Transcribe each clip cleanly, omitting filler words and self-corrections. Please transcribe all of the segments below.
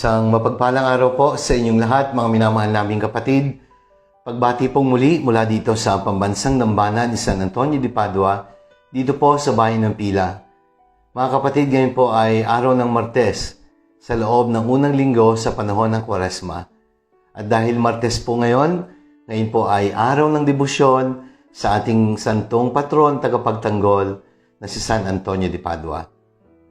Isang mapagpalang araw po sa inyong lahat, mga minamahal naming kapatid. Pagbati pong muli mula dito sa Pambansang Dambana ni San Antonio de Padua, dito po sa Bayan ng Pila. Mga kapatid, ngayon po ay araw ng Martes sa loob ng unang linggo sa panahon ng Kwaresma. At dahil Martes po ngayon po ay araw ng debosyon sa ating santong patron tagapagtanggol na si San Antonio de Padua.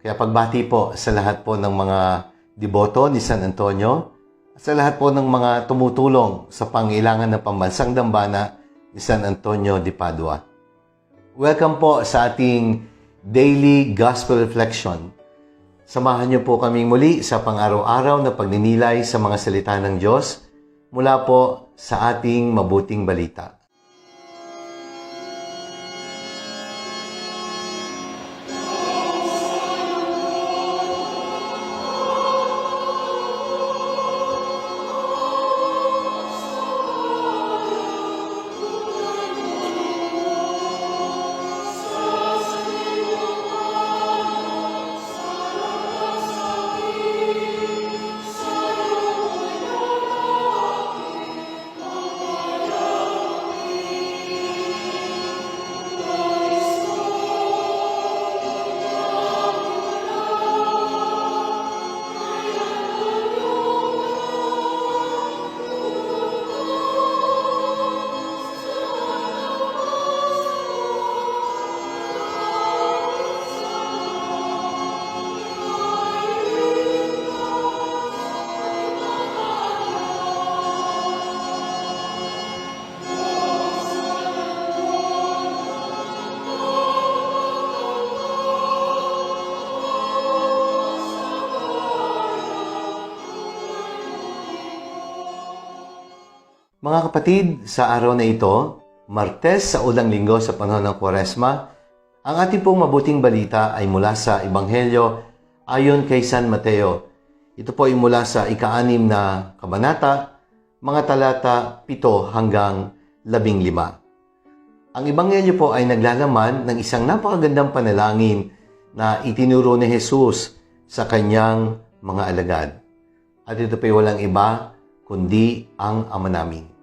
Kaya pagbati po sa lahat po ng mga deboto ni San Antonio at sa lahat po ng mga tumutulong sa pangailangan ng Pambansang Dambana ni San Antonio de Padua. Welcome po sa ating Daily Gospel Reflection. Samahan niyo po kaming muli sa pang-araw-araw na pagninilay sa mga salita ng Diyos mula po sa ating mabuting balita. Mga kapatid, sa araw na ito, Martes sa ulang linggo sa panahon ng Kwaresma, ang ating pong mabuting balita ay mula sa Ebanghelyo ayon kay San Mateo. Ito po ay mula sa ika-6 na kabanata, mga talata 7 hanggang 15. Ang Ebanghelyo po ay naglalaman ng isang napakagandang panalangin na itinuro ni Jesus sa kanyang mga alagad. At ito po ay walang iba kundi ang Ama namin.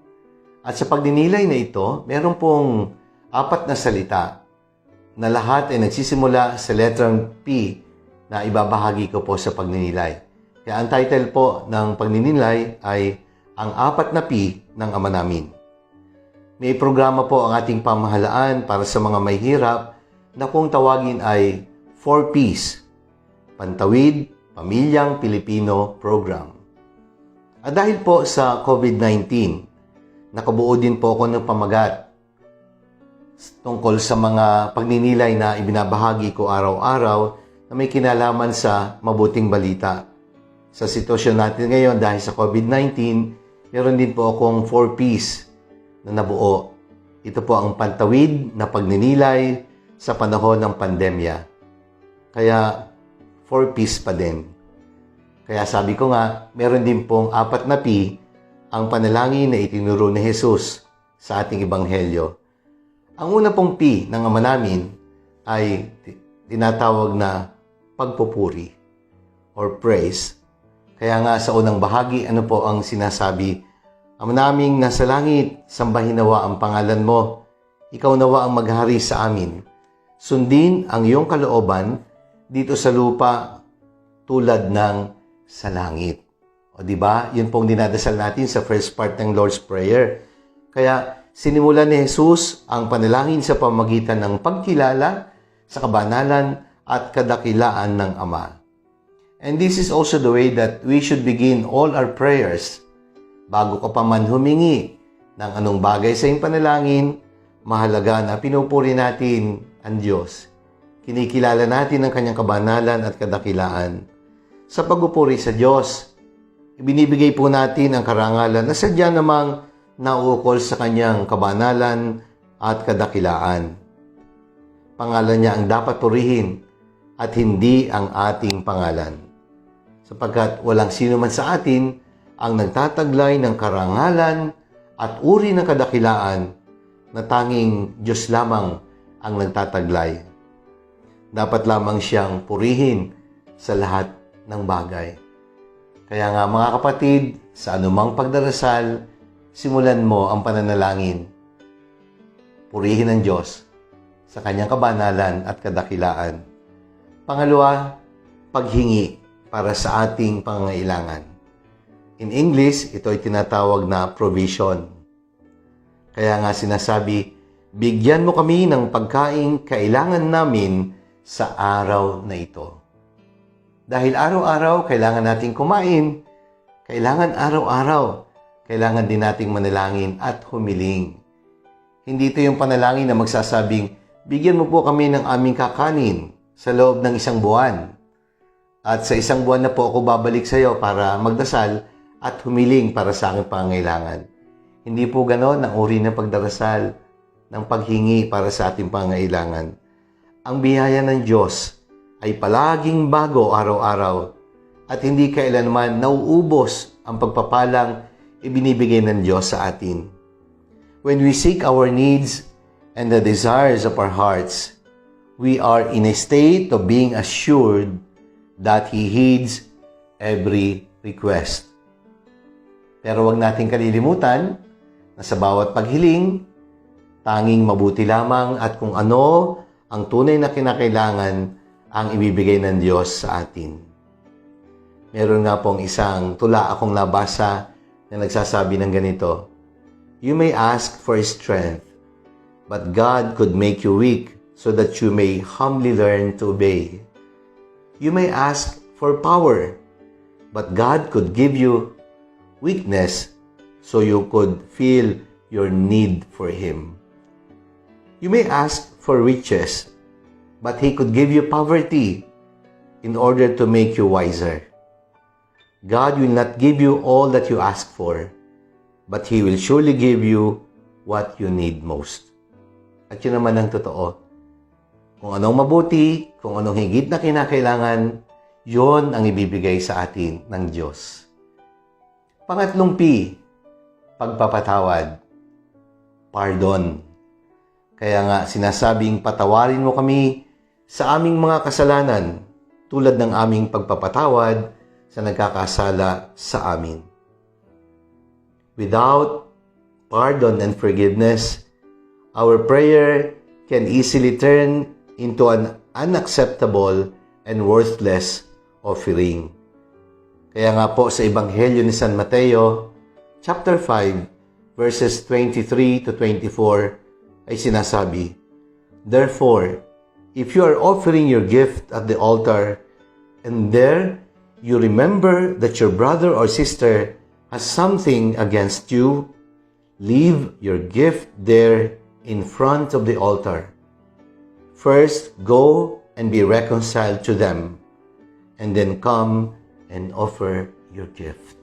At sa pagdinilay na ito, meron pong 4 na salita na lahat ay nagsisimula sa letrang P na ibabahagi ko po sa pagninilay. Kaya ang title po ng pagninilay ay ang 4 na P ng Ama namin. May programa po ang ating pamahalaan para sa mga may hirap na kung tawagin ay 4Ps, Pantawid, Pamilyang Pilipino Program. At dahil po sa COVID-19, nakabuo din po ako ng pamagat tungkol sa mga pagninilay na ibinabahagi ko araw-araw na may kinalaman sa mabuting balita. Sa sitwasyon natin ngayon dahil sa COVID-19, meron din po akong 4Ps na nabuo. Ito po ang pantawid na pagninilay sa panahon ng pandemya. Kaya 4Ps pa din. Kaya sabi ko nga, meron din pong 4 na P ang panalangin na itinuro ni Jesus sa ating Ebanghelyo. Ang una pong P ng Ama namin ay tinatawag na pagpupuri or praise. Kaya nga sa unang bahagi, ano po ang sinasabi? Ama naming nasa langit, sambahin nawa ang pangalan mo. Ikaw nawa ang maghari sa amin. Sundin ang iyong kalooban dito sa lupa tulad ng sa langit. O diba? Yun pong dinadasal natin sa first part ng Lord's Prayer. Kaya sinimulan ni Jesus ang panalangin sa pamamagitan ng pagkilala sa kabanalan at kadakilaan ng Ama. And this is also the way that we should begin all our prayers. Bago ka pa man humingi ng anong bagay sa iyong panalangin, mahalaga na pinupuri natin ang Diyos. Kinikilala natin ang kanyang kabanalan at kadakilaan. Sa pagpupuri sa Diyos, ibinibigay po natin ang karangalan na sadya namang nauukol sa kanyang kabanalan at kadakilaan. Pangalan niya ang dapat purihin at hindi ang ating pangalan. Sapagkat walang sino man sa atin ang nagtataglay ng karangalan at uri ng kadakilaan na tanging Diyos lamang ang nagtataglay. Dapat lamang siyang purihin sa lahat ng bagay. Kaya nga mga kapatid, sa anumang pagdarasal, simulan mo ang pananalangin. Purihin ang Diyos sa kanyang kabanalan at kadakilaan. Pangalawa, paghingi para sa ating pangangailangan. In English, ito ay tinatawag na provision. Kaya nga sinasabi, bigyan mo kami ng pagkain kailangan namin sa araw na ito. Dahil araw-araw kailangan nating kumain, kailangan araw-araw, kailangan din nating manalangin at humiling. Hindi ito yung panalangin na magsasabing, bigyan mo po kami ng aming kakanin sa loob ng 1 buwan. At sa 1 buwan na po ako babalik sa iyo para magdasal at humiling para sa aking pangangailangan. Hindi po ganon ang uri ng pagdarasal, ng paghingi para sa ating pangangailangan. Ang biyaya ng Diyos ay palaging bago araw-araw at hindi kailanman nauubos ang pagpapalang ibinibigay ng Diyos sa atin. When we seek our needs and the desires of our hearts, we are in a state of being assured that He heeds every request. Pero huwag nating kalilimutan na sa bawat paghiling, tanging mabuti lamang at kung ano ang tunay na kinakailangan ang ibibigay ng Diyos sa atin. Meron nga pong isang tula akong nabasa na nagsasabi ng ganito, you may ask for strength, but God could make you weak so that you may humbly learn to obey. You may ask for power, but God could give you weakness so you could feel your need for Him. You may ask for riches, but He could give you poverty in order to make you wiser. God will not give you all that you ask for, but He will surely give you what you need most. At yun naman ang totoo. Kung anong mabuti, kung anong higit na kinakailangan, yun ang ibibigay sa atin ng Diyos. Pangatlong P, pagpapatawad. Pardon. Kaya nga sinasabing patawarin mo kami sa aming mga kasalanan tulad ng aming pagpapatawad sa nagkakasala sa amin. Without pardon and forgiveness, our prayer can easily turn into an unacceptable and worthless offering. Kaya nga po sa Ebanghelyo ni San Mateo, chapter 5, verses 23 to 24, ay sinasabi, therefore, if you are offering your gift at the altar, and there you remember that your brother or sister has something against you, leave your gift there in front of the altar. First, go and be reconciled to them, and then come and offer your gift.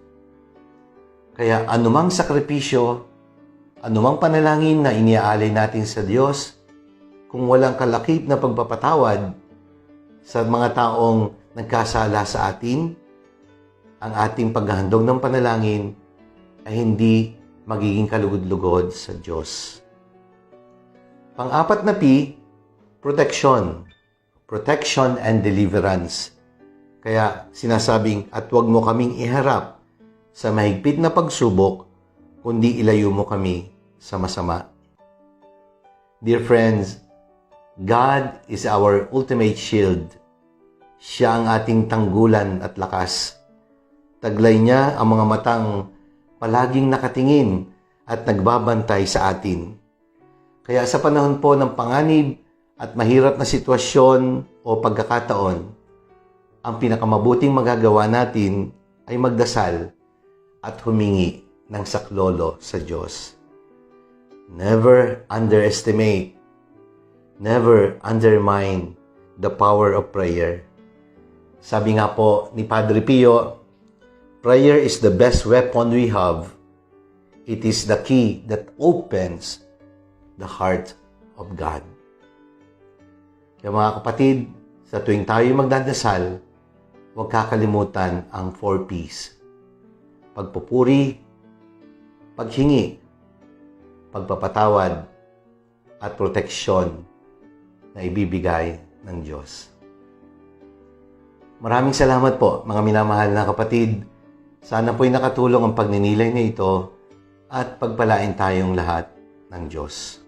Kaya anumang sakripisyo, anumang panalangin na iniaalay natin sa Diyos, kung walang kalakip na pagpapatawad sa mga taong nagkasala sa atin, ang ating paghahandog ng panalangin ay hindi magiging kalugod-lugod sa Diyos. Pang-apat na P, protection. Protection and deliverance. Kaya sinasabing, at huwag mo kaming iharap sa mahigpit na pagsubok, kundi ilayo mo kami sa masama. Dear friends, God is our ultimate shield. Siya ang ating tanggulan at lakas. Taglay niya ang mga matang palaging nakatingin at nagbabantay sa atin. Kaya sa panahon po ng panganib at mahirap na sitwasyon o pagkakataon, ang pinakamabuting magagawa natin ay magdasal at humingi ng saklolo sa Diyos. Never underestimate, never undermine the power of prayer. Sabi nga po ni Padre Pio, prayer is the best weapon we have. It is the key that opens the heart of God. Kaya mga kapatid, sa tuwing tayo magdadasal, huwag kakalimutan ang 4 P's. Pagpupuri, paghingi, pagpapatawad, at proteksyon na ibibigay ng Diyos. Maraming salamat po mga minamahal na kapatid Sana po'y nakatulong ang pagninilay na ito at pagpalain tayong lahat ng Diyos.